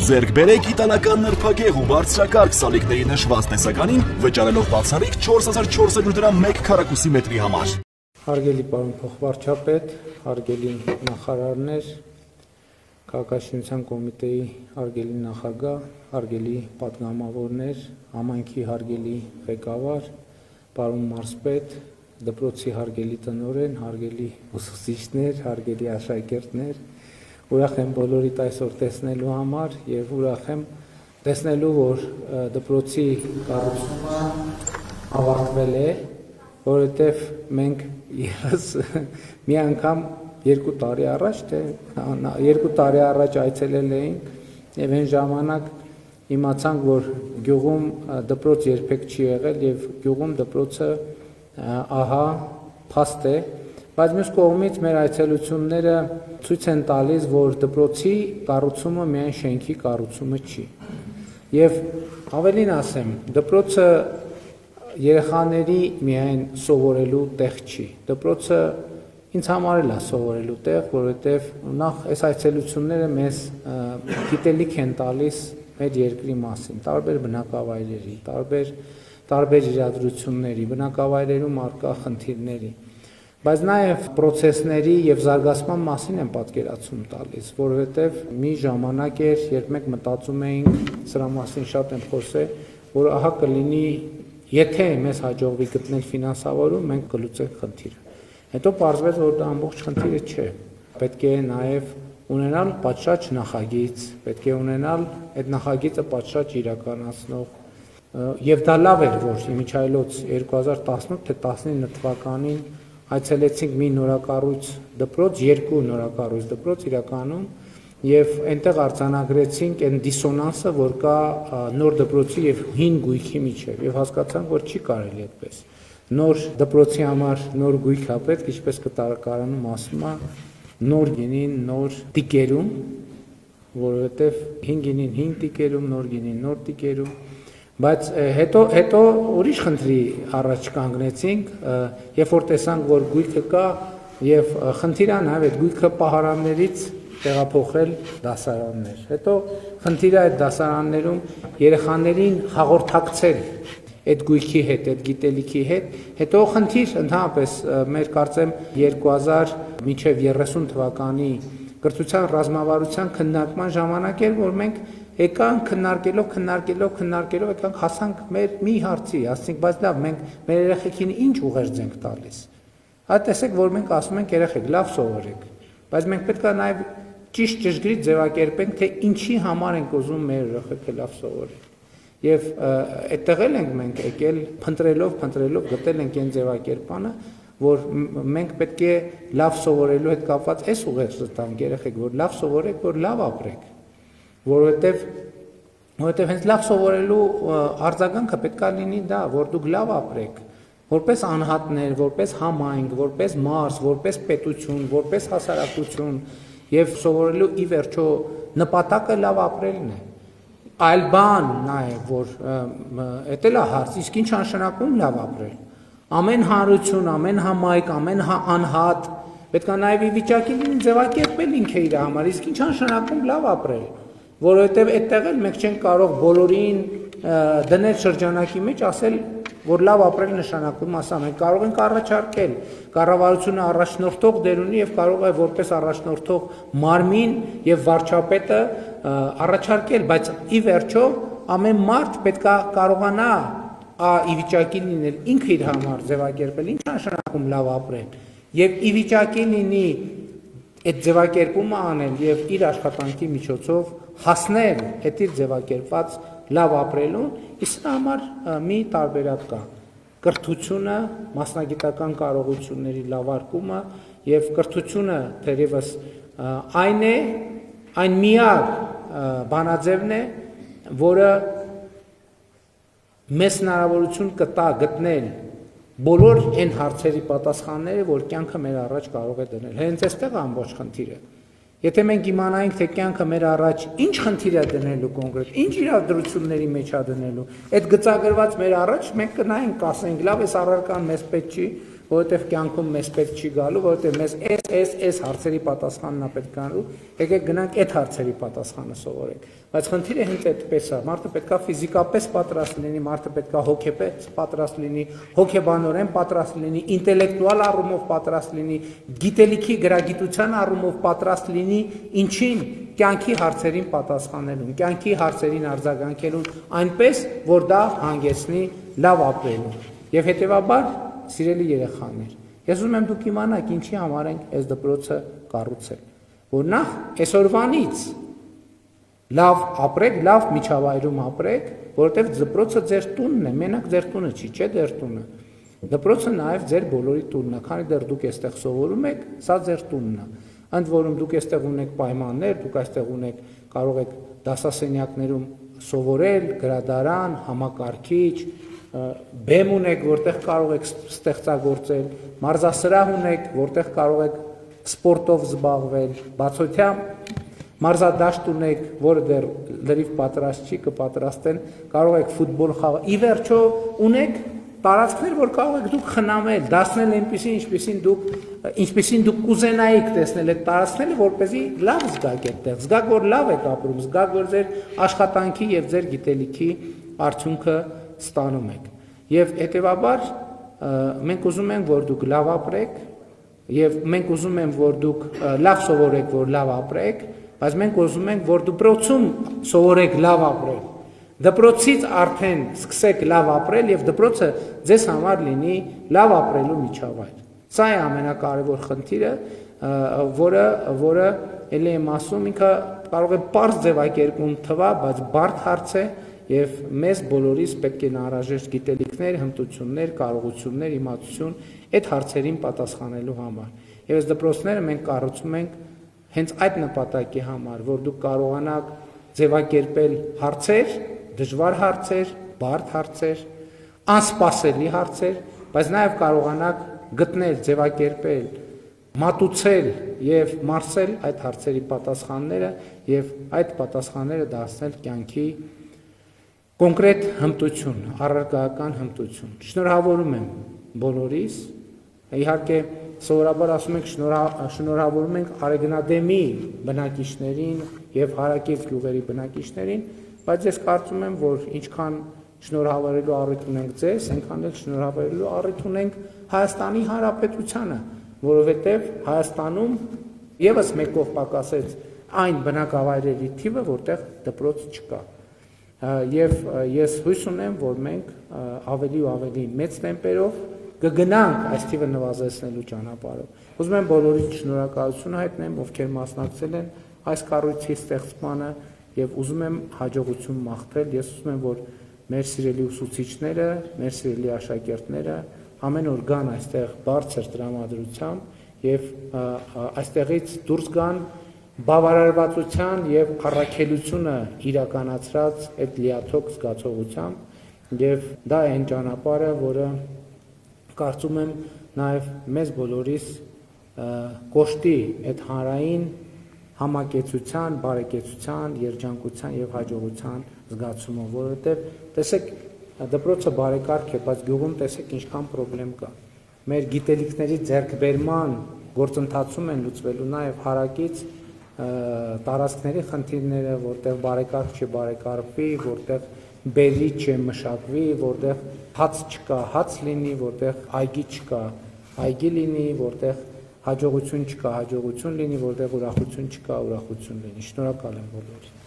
Ձեռք բերեք իտալական նրբագեղ ու բարձրակարգ սալիկների նշված տեսականին, վճարելով բացառիկ 4400 դրամ 1 քառակուսի մետրի համար։ Հարգելի պարոն փոխվարչապետ, հարգելի նախարարներ, Քաղաքաշինության կոմիտեի հարգելի նախագահ, հարգելի պատգամավորներ, համայնքի հարգելի ղեկավար, պարոն մարզպետ, դպրոցի հարգելի տնօրեն, հարգելի ուսուցիչներ, հարգելի աշակերտներ, ուրախ եմ բոլորիդ այսօր տեսնելու համար եւ ուրախ եմ տեսնելու, որ դպրոցի կառուցումը ավարտվել է, որովհետեւ մենք ևս մի անգամ 2 տարի առաջ, 2 տարի առաջ այցելել էինք եւ այն ժամանակ իմացանք, որ գյուղում դպրոց երբեք չի եղել եւ գյուղում դպրոցը ահա փաստ է, բայց մյուս կողմից մեր այցելությունները ցույց են տալիս, որ դպրոցի կառուցումը միայն շենքի կառուցումը չի։ Եվ ավելին ասեմ, դպրոցը երեխաների միայն սովորելու տեղ չի։ Դպրոցը ինձ համար էլ է սովորելու տեղ, որովհետև նախ այս այցելությունները մեզ գիտելիք են տալիս մեր երկրի մասին, տարբեր բնակավայրերի, տարբեր իրադրությունների, բնակավայրերում առկա խնդիրների, բայց նաև պրոցեսների եւ զարգացման մասին են պատկերացում տալիս, որովհետև մի ժամանակ էր, երբ մենք մտածում էինք, սրա մասին շատ եմ խոսել, որ ահա կլինի, եթե մեզ հաջողվի գտնել ֆինանսավորում, մենք կլուծենք խնդիրը։ Հետո պարզվեց, որ դա ամբողջ խնդիրը չէ։ Պետք է նաև ունենալ պատշաճ նախագիծ, պետք է ունենալ այդ նախագիծը պատշաճ իրականացնող, եւ դա լավ էր, որ իմիջայլոց 2018 թե 19 թվականին այցելեցինք մի նորակառույց դպրոց, 2 նորակառույց դպրոց իրականում եւ այնտեղ արձանագրեցինք այն դիսոնանսը, որ կա նոր դպրոցի եւ հին գույքի միջեւ եւ հասկացանք, որ չի կարելի այդպես։ Նոր դպրոցի համար նոր գույք է պետք, ինչպես կտակարանում ասում է, նոր գինին նոր տիկերում, որովհետեւ հին գինին հին տիկերում, նոր գինին նոր տիկերում, բայց հետո ուրիշ խնդրի առաջ կանգնեցինք, երբ որ տեսանք, որ գույքը կա եւ խնդիրը նաեւ այդ գույքը պահարաններից տեղափոխել դասարաններ։ Հետո խնդիրը այդ դասարաններում երեխաներին հաղորդակցել այդ գույքի հետ, այդ գիտելիքի հետ, հետո խնդիր ընդհանրապես մեր կարծեմ 2000 մինչև 30 թվականի կրթության ռազմավարության քննարկման ժամանակ էր, որ մենք եկանք քննարկելով եկանք հասանք մեր մի հարցի, ասենք, բայց լավ, մենք մեր երեխեքին ինչ ուղերձ ենք տալիս։ Այդ տեսեք, որ մենք ասում ենք երեխեք, լավ սովորեք, բայց մենք պետք է նաև ճիշտ ճշգրիտ ձևակերպենք, թե ինչի համար ենք ուզում մեր երեխեքը լավ սովորեն։ Եվ այդտեղ էլ ենք մենք եկել փնտրելով գտել ենք այն ձևակերպանը, որ մենք պետք է լավ սովորելու հետ կապված այս ուղերձը տանք երեխեք, որ լավ սովորեք, որ լավ ապրեք, որովհետև հենց լավ սովորելու արձագանքը պետք է լինի դա, որ դուք լավ ապրեք, որպես անհատներ, որպես համայնք, որպես մարզ, որպես պետություն, որպես հասարակություն, եւ սովորելու ի վերջո նպատակը լավ ապրելն է։ Այլ բան նաեւ, որ էդ էլ է հարց, իսկ ինչ նշանակում լավ ապրել։ Ամեն հանրություն, ամեն համայնք, ամեն անհատ պետք է նաեւ ի վիճակի լինի ձևակերպել ինքը իր համար, իսկ ինչ նշանակում լավ ապրել, որովհետեւ այդտեղ էլ մենք չենք կարող բոլորին դնել շրջանակի մեջ, ասել, որ լավ ապրել նշանակում ասա, մենք կարող ենք առաջարկել, կառավարությունը առաջնորդող դեր ունի եւ կարող է որպես առաջնորդող մարմին եւ վարչապետը առաջարկել, բայց ի վերջո ամեն մարդ պետք է կարողանա ի վիճակի լինել ինքը իր համար ձևակերպել, ինչ նշանակում լավ ապրել եւ ի վիճակի լինի այդ ձևակերպումը անել եւ իր աշխատանքի միջոցով հասնել այդ իր ձևակերպված լավ ապրելուն, իսկ սրա համար մի տարբերակ կա։ Կրթությունը, մասնագիտական կարողությունների լավարկումը եւ կրթությունը թերևս այն միակ բանաձևն է, որը մեզ հնարավորություն կտա գտնել բոլոր այն հարցերի պատասխանները, որ կյանքը մեր առաջ կարող է դնել։ Հենց այստեղ է ամբողջ խնդիրը։ Եթե մենք իմանայինք, թե կյանքը մեր առաջ ինչ խնդիր է դնելու կոնկրետ, ինչ իրադրությունների մեջ է դնելու, այդ գծագրված մեր առաջ մենք կնայենք, կասենք, լավ, այս առարկան մեզ պետք չի, որովհետև կյանքում մեզ պետք չի գալու, որովհետև մեզ այս հարցերի պատասխանն է պետք գալու, եկեք գնանք այդ հարցերի պատասխանը սովորենք։ Բայց խնդիրը հենց այդպես է, մարդը պետք է ֆիզիկապես պատրաստ լինի, մարդը պետք է հոգեպես պատրաստ լինի, հոգեբանորեն պատրաստ լինի, ինտելեկտուալ առումով պատրաստ լինի, գիտելիքի գրագիտության առումով պատրաստ լինի, ինչին կյանքի հարցերին պատասխանելուն, կյանքի հարցերին արձագանքելուն, այնպես, որ դա հանգեցնի լավ ապրելուն։ Եվ հետևաբար, սիրելի երեխաներ, ես ուզում եմ դուք իմանաք ինչի համար ենք այս դպրոցը կառուցել, որ նախ այսօրվանից լավ ապրեք, լավ միջավայրում ապրեք, որովհետև դպրոցը ձեր տունն է, մենակ ձեր տունը չի, չէ ձեր տունը։ Դպրոցը նաև ձեր բոլորի տունն է, քանի դեռ դուք այստեղ սովորում եք, սա ձեր տունն է։ Ընդ որում դուք այստեղ ունեք պայմաններ, դուք այստեղ ունեք, կարող եք դասասենյակներում սովորել, գրադարան, համակարգիչ, բեմ ունեք, որտեղ կարող եք ստեղծագործել, մարզասրահ ունեք, որտեղ կարող եք սպորտով զբաղվել, բացօթյա մարզադաշտ ունեք, որը դեռ լրիվ պատրաստ չի, կպատրաստեն, կարող եք ֆուտբոլ խաղալ։ Ի վերջո ունեք տարածքներ, որ կարող եք դուք խնամել, դարձնել այնպեսին, ինչպեսին դուք կուզենայիք տեսնել այդ տարածքները, որպեսզի լավ զգաք այդտեղ, զգաք, որ լավ եք ապրում, զգաք, որ ձեր աշխատանքի եւ ձեր գիտելիքի արդյունքը ստանում եք։ Եվ հետեւաբար մենք ուզում ենք, որ դուք լավ ապրեք, եւ մենք ուզում ենք, որ դուք լավ սովորեք, որ լավ ապրեք, բայց մենք ուզում ենք, որ դպրոցում սովորեք լավ ապրել։ Դպրոցից արդեն սկսեք լավ ապրել եւ դպրոցը ձեզ համար լինի լավ ապրելու միջավայր։ Սա է ամենակարևոր խնդիրը, որը ելի եմ ասում, ինքը կարող է պարզ ձևակերպում թվա, բայց բարդ հարց է եւ մեզ բոլորիս պետք է անհրաժեշտ գիտելիքներ, հմտություններ, կարողություններ, իմացություն այդ հարցերին պատասխանելու համար։ Եվ այս դպրոցները մենք կառուցում ենք հենց այդ նպատակի համար, որ դուք կարողանաք ձևակերպել հարցեր, դժվար հարցեր, բարդ հարցեր, անսպասելի հարցեր, բայց նաև կարողանաք գտնել, ձևակերպել, մատուցել եւ մարսել այդ հարցերի պատասխանները եւ այդ պատասխանները դարձնել կյանքի կոնկրետ հմտություն, առարկայական հմտություն։ Շնորհավորում եմ բոլորիս, իհարկե սովորաբար ասում ենք շնորհավորում ենք Արեգնադեմի բնակիչներին եւ հարակից գյուղերի բնակիչներին, բայց ես կարծում եմ, որ ինչքան շնորհավորելու առիթ ունենք ձեզ, այնքան էլ շնորհավորելու առիթ ունենք Հայաստանի Հանրապետությանը, որովհետեւ Հայաստանում եւս մեկով պակասեց այն բնակավայրերի թիվը, որտեղ դպրոց չկա։ Եվ ես հույս ունեմ, որ մենք ավելի ու ավելի մեծ տեմպերով կգնանք այս թիվը նվազեցնելու ճանապարհով։ Ուզում եմ բոլորիդ շնորհակալություն հայտնեմ, ովքեր մասնակցել են այս կառույցի ստեղծմանը եւ ուզում եմ հաջողություն մաղթել։ Ես ուզում եմ, որ մեր սիրելի ուսուցիչները, մեր սիրելի աշակերտները ամեն օր գան այստեղ բարձր տրամադրությամբ եւ այստեղից դուրս գան բավարարվածության եւ առաքելությունը իրականացրած այդ լիաթոք զգացողությամբ եւ դա է այն ճանապարհը, որը կարծում եմ նաեւ մեզ բոլորիս կոշտի այդ հանրային համակեցության, բարեկեցության, երջանկության եւ հաջողության զգացումը, որովհետեւ տեսեք դպրոցը բարեկարգ է, բայց գյուղում տեսեք ինչքան խնդրեմ կա։ Մեր գիտելիքների ձեռքբերման գործընթացում են լուծվելու նաեւ հարակից տարածքների խնդիրները, որտեղ բարեկարգ չբարեկարգվի, որտեղ բերի չմշակվի, որտեղ հաց չկա, հաց լինի, որտեղ այգի չկա, այգի լինի, որտեղ հաջողություն չկա, հաջողություն լինի, որտեղ ուրախություն չկա, ուրախություն լինի։ Շնորհակալ եմ բոլորին։